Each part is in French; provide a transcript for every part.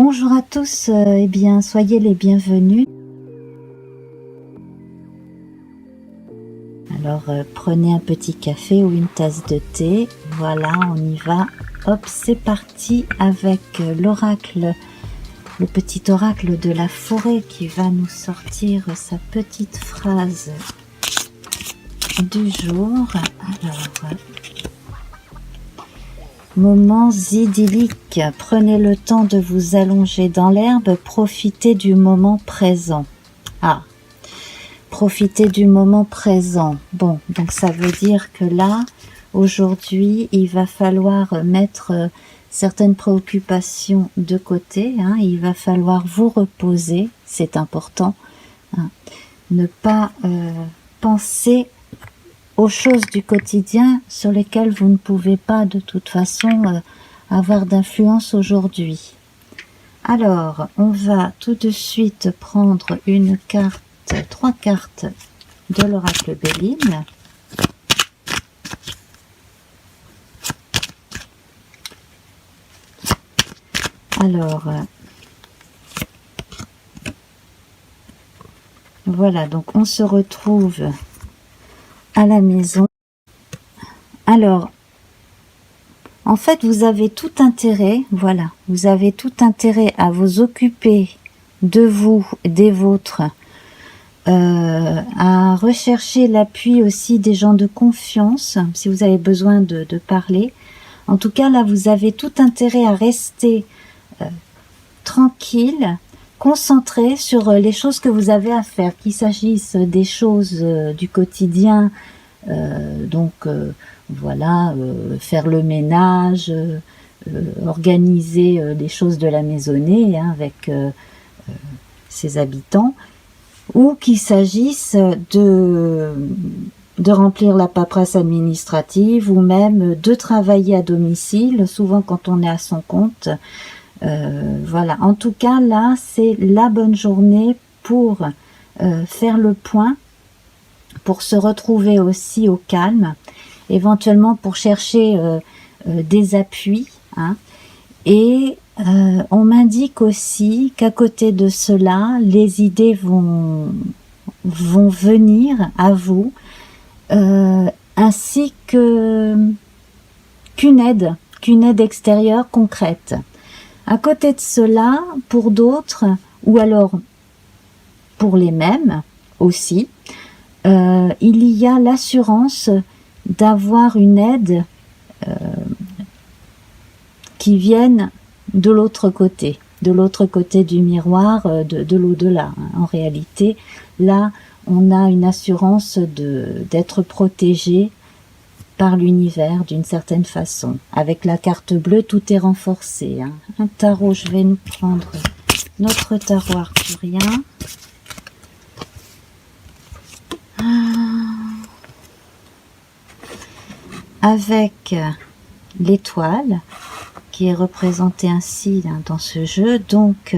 Bonjour à tous, eh bien soyez les bienvenus. Alors prenez un petit café ou une tasse de thé, voilà on y va. Hop, c'est parti avec l'oracle, le petit oracle de la forêt qui va nous sortir sa petite phrase du jour. Alors, moments idylliques, prenez le temps de vous allonger dans l'herbe, profitez du moment présent. Ah, profitez du moment présent. Bon, donc ça veut dire que là, aujourd'hui, il va falloir mettre certaines préoccupations de côté, hein, il va falloir vous reposer, c'est important, hein, ne pas penser aux choses du quotidien sur lesquelles vous ne pouvez pas de toute façon avoir d'influence aujourd'hui. Alors, on va tout de suite prendre une carte, 3 cartes de l'oracle Béline. Alors, voilà, donc on se retrouve à la maison. Alors, en fait, vous avez tout intérêt, voilà, vous avez tout intérêt à vous occuper de vous, des vôtres, à rechercher l'appui aussi des gens de confiance, si vous avez besoin de parler. En tout cas, là, vous avez tout intérêt à rester tranquille, concentré sur les choses que vous avez à faire, qu'il s'agisse des choses du quotidien, voilà, faire le ménage, organiser les choses de la maisonnée hein, avec ses habitants, ou qu'il s'agisse de remplir la paperasse administrative ou même de travailler à domicile, souvent quand on est à son compte. Voilà, en tout cas là c'est la bonne journée pour faire le point, pour se retrouver aussi au calme, éventuellement pour chercher des appuis, hein. Et on m'indique aussi qu'à côté de cela, les idées vont venir à vous, ainsi qu'une aide extérieure concrète. À côté de cela, pour d'autres, ou alors pour les mêmes aussi, il y a l'assurance d'avoir une aide qui vienne de l'autre côté du miroir, de l'au-delà. En réalité, là, on a une assurance d'être protégé par l'univers d'une certaine façon. Avec la carte bleue, tout est renforcé. Hein. Un tarot, je vais nous prendre notre tarot arthurien. Avec l'étoile qui est représentée ainsi hein, dans ce jeu. Donc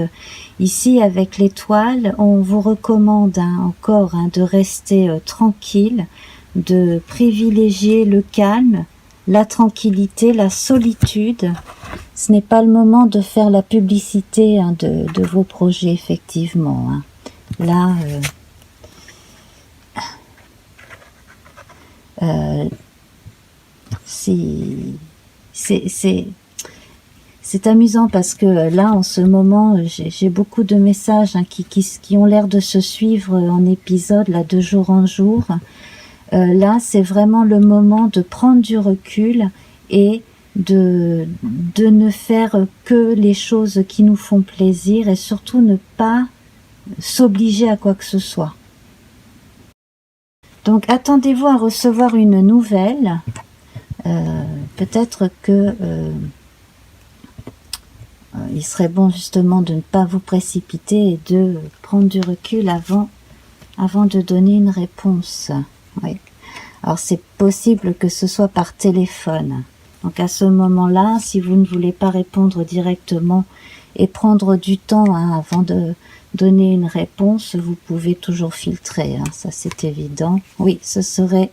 ici avec l'étoile, on vous recommande encore de rester tranquille, de privilégier le calme, la tranquillité, la solitude. Ce n'est pas le moment de faire la publicité hein, de vos projets effectivement. Hein. Là, c'est amusant parce que là en ce moment j'ai beaucoup de messages hein, qui ont l'air de se suivre en épisode là de jour en jour. Là c'est vraiment le moment de prendre du recul et de ne faire que les choses qui nous font plaisir et surtout ne pas s'obliger à quoi que ce soit. Donc attendez-vous à recevoir une nouvelle, peut-être que il serait bon justement de ne pas vous précipiter et de prendre du recul avant de donner une réponse. Oui. Alors c'est possible que ce soit par téléphone. Donc à ce moment-là, si vous ne voulez pas répondre directement et prendre du temps hein, avant de donner une réponse, vous pouvez toujours filtrer, hein, ça c'est évident. Oui, ce serait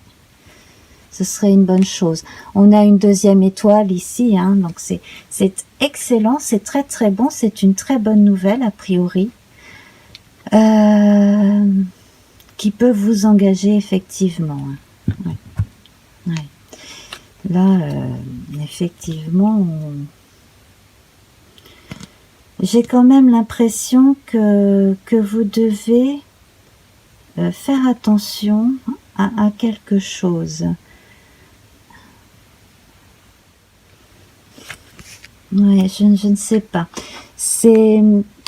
Ce serait une bonne chose. On a une deuxième étoile ici, hein, donc c'est excellent, c'est très très bon, c'est une très bonne nouvelle a priori, qui peut vous engager effectivement. Hein. Ouais. Ouais. Là, effectivement, j'ai quand même l'impression que vous devez faire attention à quelque chose. Ouais, je ne sais pas.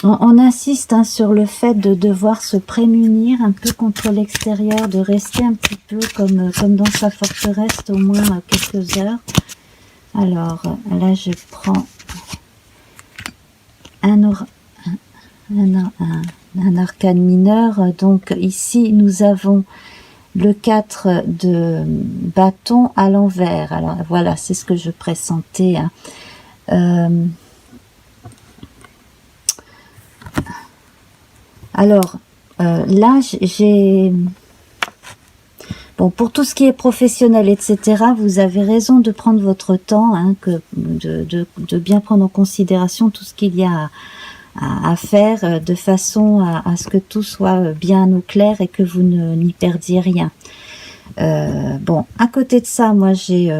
On insiste hein, sur le fait de devoir se prémunir un peu contre l'extérieur, de rester un petit peu comme dans sa forteresse au moins quelques heures. Alors là, je prends un arcane mineur. Donc ici, nous avons le 4 de bâton à l'envers. Alors voilà, c'est ce que je pressentais. Hein. Alors, là, j'ai... Bon, pour tout ce qui est professionnel, etc., vous avez raison de prendre votre temps, hein, de bien prendre en considération tout ce qu'il y a à faire, de façon à ce que tout soit bien au clair et que vous n'y perdiez rien. Bon, à côté de ça, moi, j'ai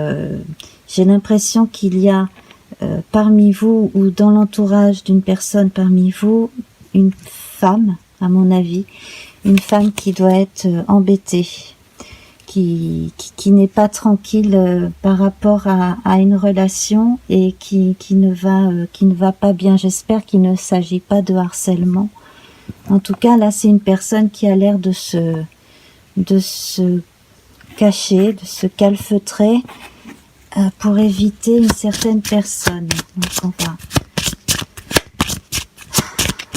l'impression qu'il y a parmi vous ou dans l'entourage d'une personne parmi vous, une femme, à mon avis, une femme qui doit être embêtée, qui n'est pas tranquille par rapport à une relation et qui ne va pas bien. J'espère qu'il ne s'agit pas de harcèlement. En tout cas, là, c'est une personne qui a l'air de se cacher, de se calfeutrer pour éviter une certaine personne. Donc on va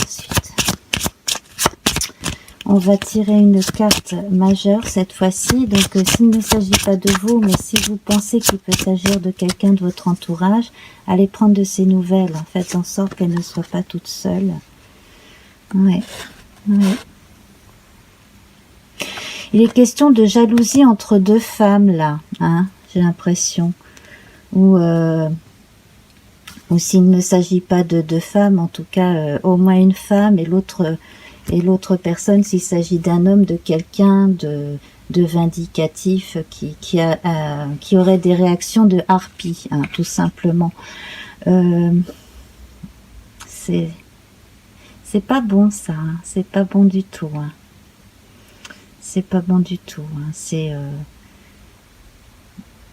ensuite, on va tirer une carte majeure cette fois-ci. Donc s'il ne s'agit pas de vous, mais si vous pensez qu'il peut s'agir de quelqu'un de votre entourage, allez prendre de ses nouvelles. Faites en sorte qu'elle ne soit pas toute seule. Ouais. Il est question de jalousie entre deux femmes là, hein, j'ai l'impression. Ou s'il ne s'agit pas de deux femmes, en tout cas au moins une femme et l'autre personne, s'il s'agit d'un homme, de quelqu'un de vindicatif qui aurait des réactions de harpie, hein, tout simplement. C'est pas bon ça, hein, c'est pas bon du tout. Hein. C'est pas bon du tout. Hein.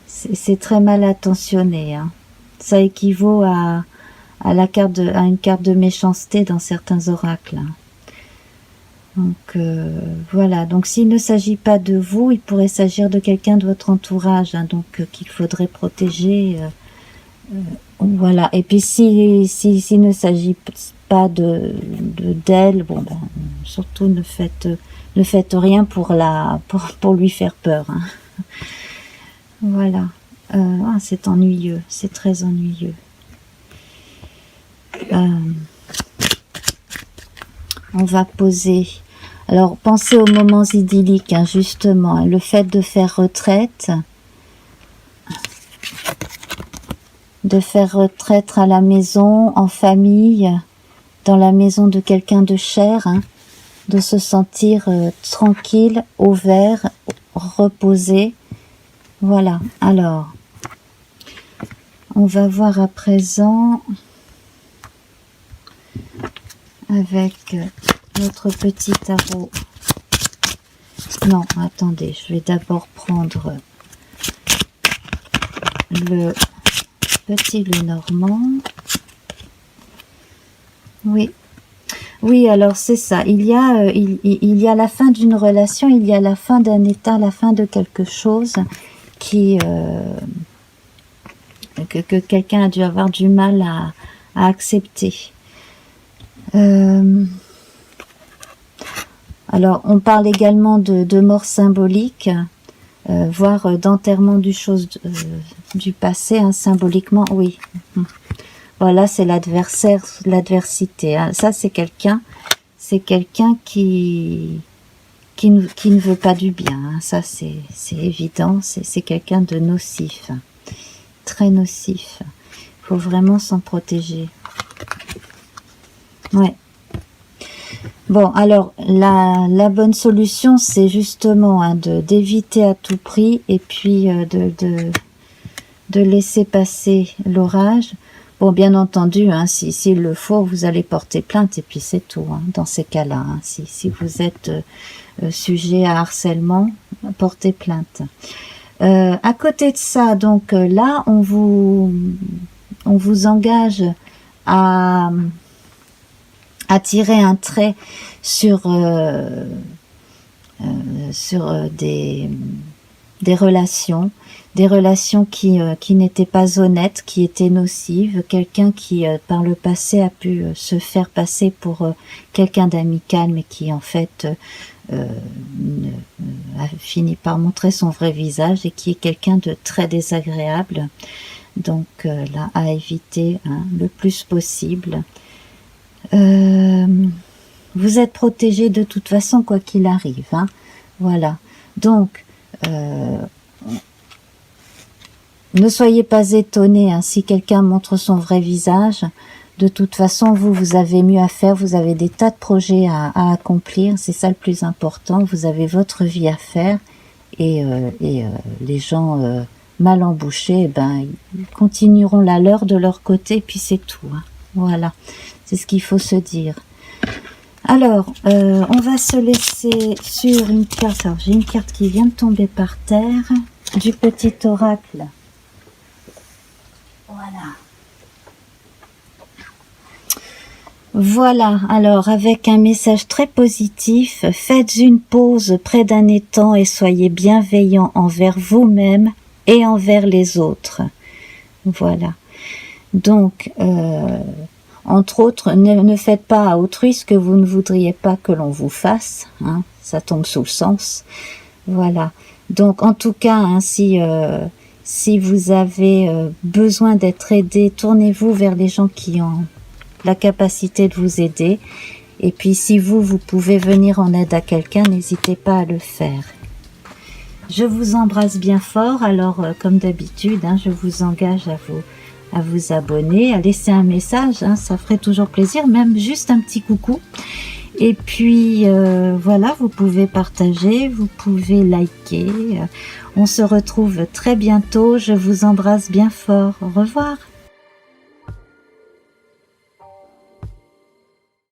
C'est très mal intentionné. Hein. Ça équivaut à une carte de méchanceté dans certains oracles. Hein. Donc voilà. Donc s'il ne s'agit pas de vous, il pourrait s'agir de quelqu'un de votre entourage. Hein, donc qu'il faudrait protéger. Voilà. Et puis s'il ne s'agit pas d'elle, bon ben surtout ne faites rien pour lui faire peur. Hein. Voilà. C'est ennuyeux, c'est très ennuyeux. On va poser. Alors, pensez aux moments idylliques, hein, justement. Hein, le fait de faire retraite. À la maison, en famille, dans la maison de quelqu'un de cher. Hein, de se sentir tranquille, au vert, reposé. Voilà. Alors, on va voir à présent avec notre petit tarot. Non, attendez, je vais d'abord prendre le petit Lenormand. Oui, alors c'est ça. Il y a la fin d'une relation, il y a la fin d'un état, la fin de quelque chose que quelqu'un a dû avoir du mal à accepter. Alors, on parle également de mort symbolique, voire d'enterrement du passé, hein, symboliquement, oui. Voilà, c'est l'adversité. Hein. Ça, c'est quelqu'un qui qui ne veut pas du bien, hein. Ça c'est évident, c'est quelqu'un de nocif, très nocif. Il faut vraiment s'en protéger. Ouais. Bon, alors la bonne solution, c'est justement hein, d'éviter à tout prix et puis de laisser passer l'orage. Bon, bien entendu, hein, s'il le faut, vous allez porter plainte et puis c'est tout. Hein, dans ces cas-là, hein, si vous êtes sujet à harcèlement, portez plainte. À côté de ça, donc là, on vous engage à tirer un trait sur des relations qui n'étaient pas honnêtes, qui étaient nocives, quelqu'un qui par le passé a pu se faire passer pour quelqu'un d'amical, mais qui en fait a fini par montrer son vrai visage et qui est quelqu'un de très désagréable. Donc là, à éviter hein, le plus possible. Vous êtes protégé de toute façon quoi qu'il arrive, hein. Voilà. Donc ne soyez pas étonnés hein, si quelqu'un montre son vrai visage. De toute façon, vous avez mieux à faire, vous avez des tas de projets à accomplir, c'est ça le plus important. Vous avez votre vie à faire et les gens mal embouchés, ben ils continueront la leur de leur côté, puis c'est tout. Hein. Voilà, c'est ce qu'il faut se dire. Alors, on va se laisser sur une carte. Alors, j'ai une carte qui vient de tomber par terre, du petit oracle. Voilà. Voilà, alors avec un message très positif, faites une pause près d'un étang et soyez bienveillant envers vous-même et envers les autres. Voilà. Donc, entre autres, ne faites pas à autrui ce que vous ne voudriez pas que l'on vous fasse. Hein, ça tombe sous le sens. Voilà. Donc, en tout cas, hein, si vous avez besoin d'être aidé, tournez-vous vers les gens qui ont la capacité de vous aider. Et puis, si vous pouvez venir en aide à quelqu'un, n'hésitez pas à le faire. Je vous embrasse bien fort. Alors, comme d'habitude, hein, je vous engage à vous abonner, à laisser un message, hein, ça ferait toujours plaisir, même juste un petit coucou. Et puis voilà, vous pouvez partager, vous pouvez liker. On se retrouve très bientôt. Je vous embrasse bien fort. Au revoir.